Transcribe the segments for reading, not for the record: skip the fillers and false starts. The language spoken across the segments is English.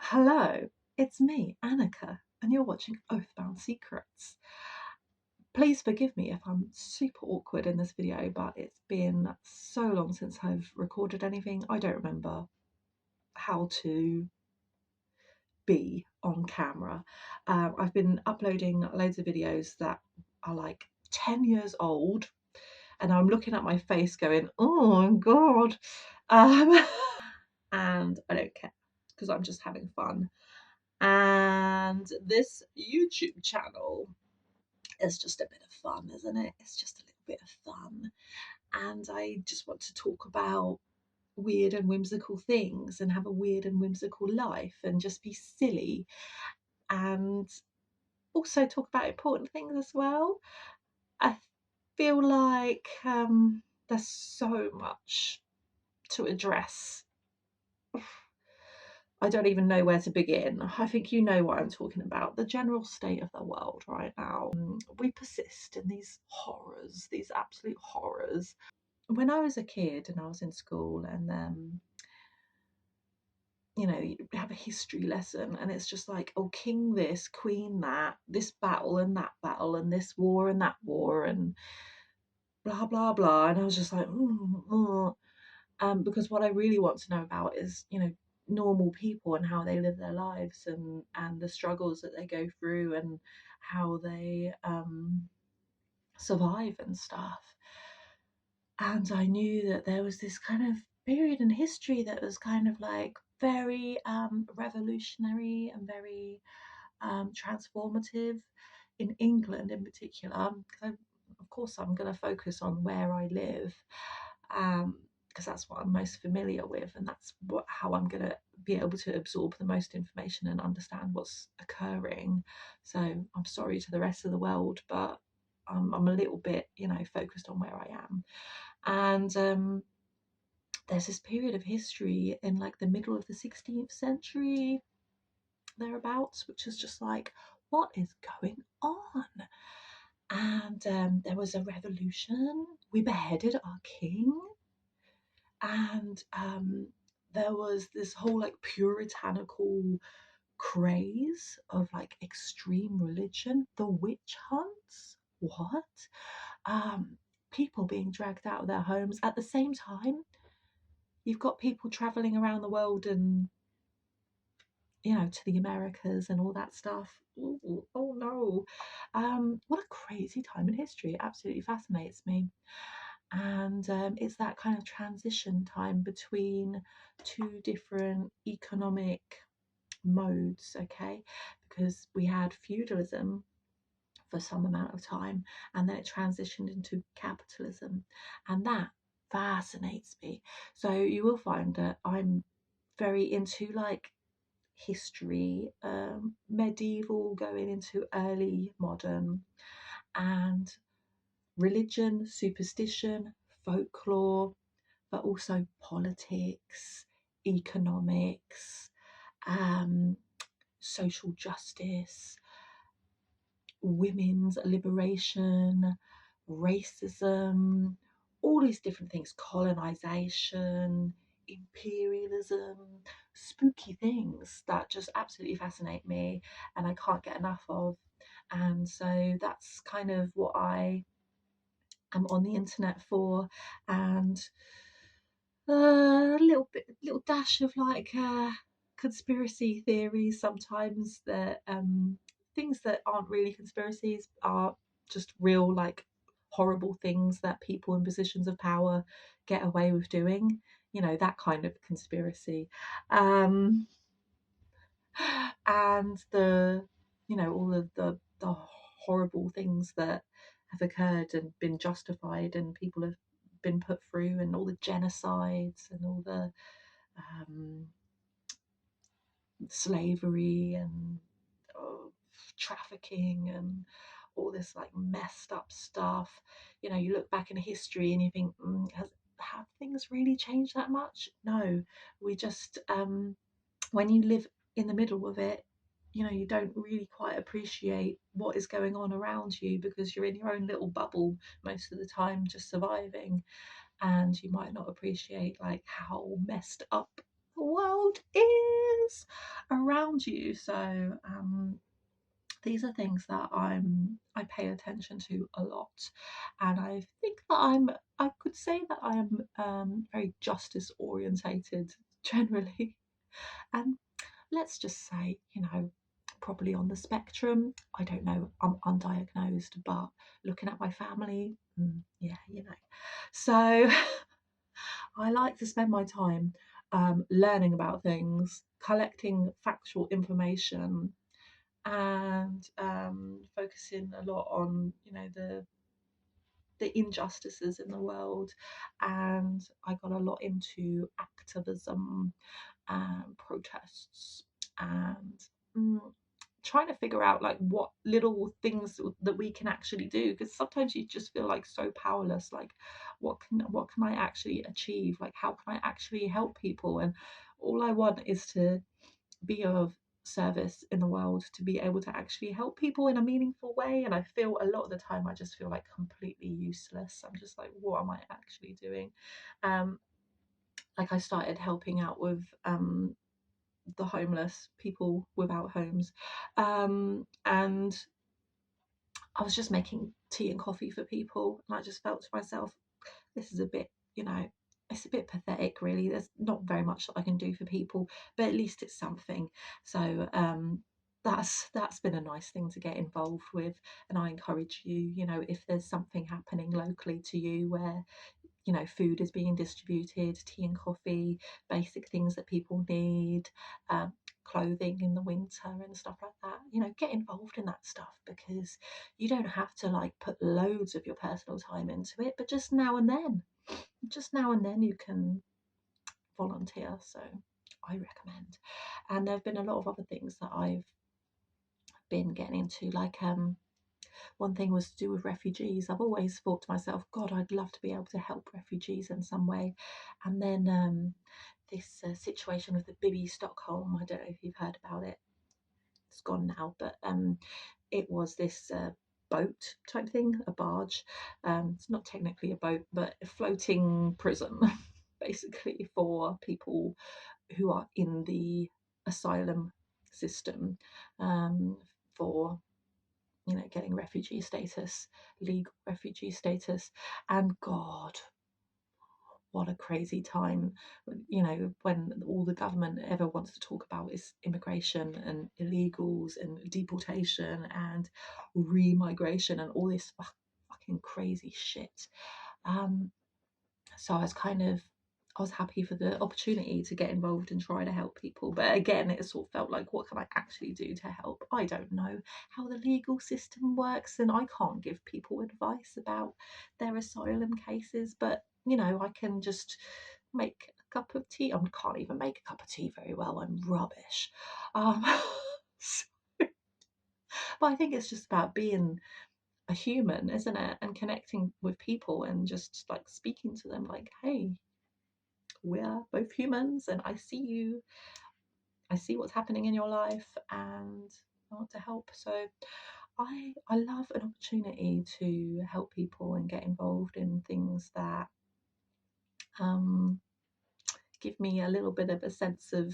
Hello, it's me, Annika, and you're watching Oathbound Secrets. Please forgive me if I'm super awkward in this video, but it's been so long since I've recorded anything. I don't remember how to be on camera. I've been uploading loads of videos that are like 10 years old, and I'm looking at my face going, oh my God. And I don't care because I'm just having fun. And this YouTube channel is just a bit of fun, isn't it? It's just a little bit of fun. And I just want to talk about weird and whimsical things and have a weird and whimsical life and just be silly and also talk about important things as well. I feel like there's so much to address. I don't even know where to begin. I think you know what I'm talking about. The general state of the world right now. We persist in these horrors, these absolute horrors. When I was a kid and I was in school, and you have a history lesson, and it's just like, oh, king this, queen that, this battle and that battle, and this war and that war, and blah blah blah. And I was just like, because what I really want to know about is, normal people and how they live their lives, and the struggles that they go through, and how they survive and stuff. And I knew that there was this kind of period in history that was kind of like very revolutionary and very transformative in England in particular. Of course, I'm going to focus on where I live, because that's what I'm most familiar with, and that's how I'm going to be able to absorb the most information and understand what's occurring. So I'm sorry to the rest of the world, but I'm a little bit, focused on where I am. And there's this period of history in like the middle of the 16th century, thereabouts, which is just like, what is going on? And there was a revolution. We beheaded our king, and there was this whole like puritanical craze of like extreme religion, the witch hunts. What? Um, People being dragged out of their homes. At the same time, you've got people traveling around the world and, to the Americas and all that stuff. Ooh, oh no. What a crazy time in history. It absolutely fascinates me. And it's that kind of transition time between two different economic modes, okay? Because we had feudalism for some amount of time, and then it transitioned into capitalism, and that fascinates me. So you will find that I'm very into like history, medieval going into early modern, and religion, superstition, folklore, but also politics, economics, um, social justice, women's liberation, racism, all these different things, colonization, imperialism, spooky things that just absolutely fascinate me and I can't get enough of. And so that's kind of what I am on the internet for, and a little dash of like conspiracy theories sometimes, that things that aren't really conspiracies are just real, like horrible things that people in positions of power get away with doing, that kind of conspiracy. um and all of the horrible things that have occurred and been justified and people have been put through, and all the genocides and all the um, slavery and trafficking and all this like messed up stuff. You look back in history and you think, have things really changed that much? No, we just when you live in the middle of it, you don't really quite appreciate what is going on around you because you're in your own little bubble most of the time, just surviving, and you might not appreciate like how messed up the world is around you. So these are things that I pay attention to a lot, and I think that I could say that I am very justice orientated generally, and let's just say, probably on the spectrum. I don't know, I'm undiagnosed, but looking at my family, yeah, So I like to spend my time learning about things, collecting factual information, and focusing a lot on, the injustices in the world. And I got a lot into activism and protests, and mm, trying to figure out like what little things that we can actually do, because sometimes you just feel like so powerless, like what can I actually achieve, like how can I actually help people. And all I want is to be of service in the world, to be able to actually help people in a meaningful way. And I feel a lot of the time I just feel like completely useless. I'm just like, what am I actually doing? um like I started helping out with the homeless, people without homes, and I was just making tea and coffee for people, and I just felt to myself, this is a bit, it's a bit pathetic, really. There's not very much that I can do for people, but at least it's something. So that's been a nice thing to get involved with, and I encourage you, if there's something happening locally to you where food is being distributed, tea and coffee, basic things that people need, um, clothing in the winter and stuff like that. Get involved in that stuff, because you don't have to like put loads of your personal time into it, but just now and then you can volunteer. So I recommend. And there have been a lot of other things that I've been getting into, like one thing was to do with refugees. I've always thought to myself, God, I'd love to be able to help refugees in some way. And then this situation with the Bibi Stockholm, I don't know if you've heard about it. It's gone now, but it was this boat type thing, a barge. It's not technically a boat, but a floating prison, basically, for people who are in the asylum system, um, for getting refugee status, legal refugee status. And God, what a crazy time. When all the government ever wants to talk about is immigration and illegals and deportation and remigration and all this fucking crazy shit. Um, so I was happy for the opportunity to get involved and try to help people. But again, it sort of felt like, what can I actually do to help? I don't know how the legal system works, and I can't give people advice about their asylum cases. But I can just make a cup of tea. I can't even make a cup of tea very well. I'm rubbish. Um, but I think it's just about being a human, isn't it? And connecting with people and just like speaking to them like, hey, we're both humans, and I see you, I see what's happening in your life, and I want to help. So I love an opportunity to help people and get involved in things that um give me a little bit of a sense of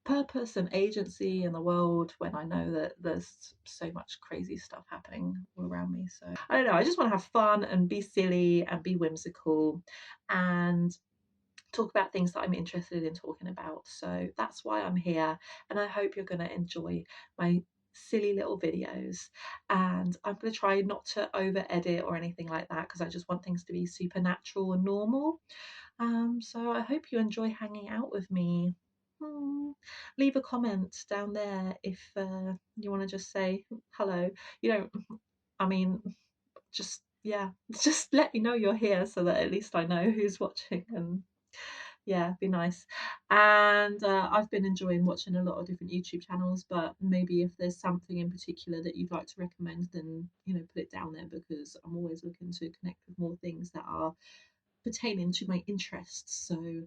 purpose and agency in the world, when I know that there's so much crazy stuff happening all around me. So I don't know, I just want to have fun and be silly and be whimsical and talk about things that I'm interested in talking about. So that's why I'm here, and I hope you're going to enjoy my silly little videos. And I'm going to try not to over edit or anything like that, because I just want things to be supernatural and normal. So I hope you enjoy hanging out with me. Leave a comment down there if you want to just say hello. You don't, I mean, just, yeah, just let me know you're here, so that at least I know who's watching. And yeah, be nice. And I've been enjoying watching a lot of different YouTube channels, but maybe if there's something in particular that you'd like to recommend, then put it down there, because I'm always looking to connect with more things that are pertaining to my interests. So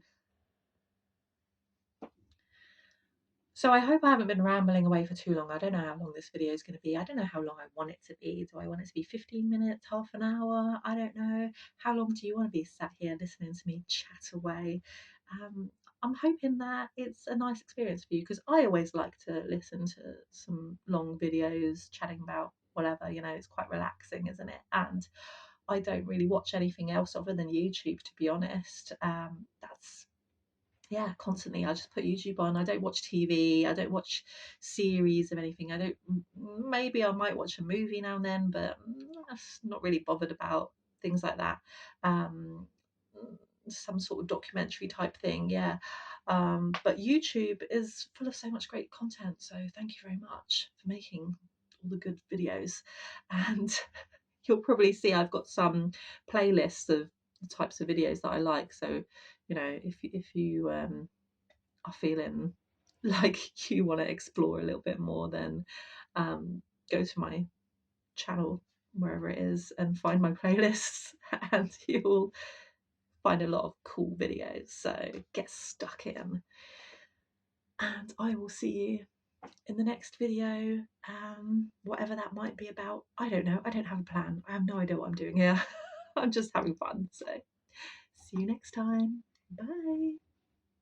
So I hope I haven't been rambling away for too long. I don't know how long this video is going to be. I don't know how long I want it to be. Do I want it to be 15 minutes, half an hour? I don't know. How long do you want to be sat here listening to me chat away? Um, I'm hoping that it's a nice experience for you, because I always like to listen to some long videos chatting about whatever, it's quite relaxing, isn't it? And I don't really watch anything else other than YouTube, to be honest. That's Yeah, constantly. I just put YouTube on. I don't watch TV. I don't watch series of anything. I don't. Maybe I might watch a movie now and then, but I'm not really bothered about things like that. Um, some sort of documentary type thing, yeah. But YouTube is full of so much great content. So thank you very much for making all the good videos. And you'll probably see I've got some playlists of the types of videos that I like. So if you are feeling like you want to explore a little bit more, then go to my channel wherever it is and find my playlists, and you'll find a lot of cool videos. So get stuck in, and I will see you in the next video, whatever that might be about. I don't know. I don't have a plan. I have no idea what I'm doing here. I'm just having fun. So see you next time. Bye.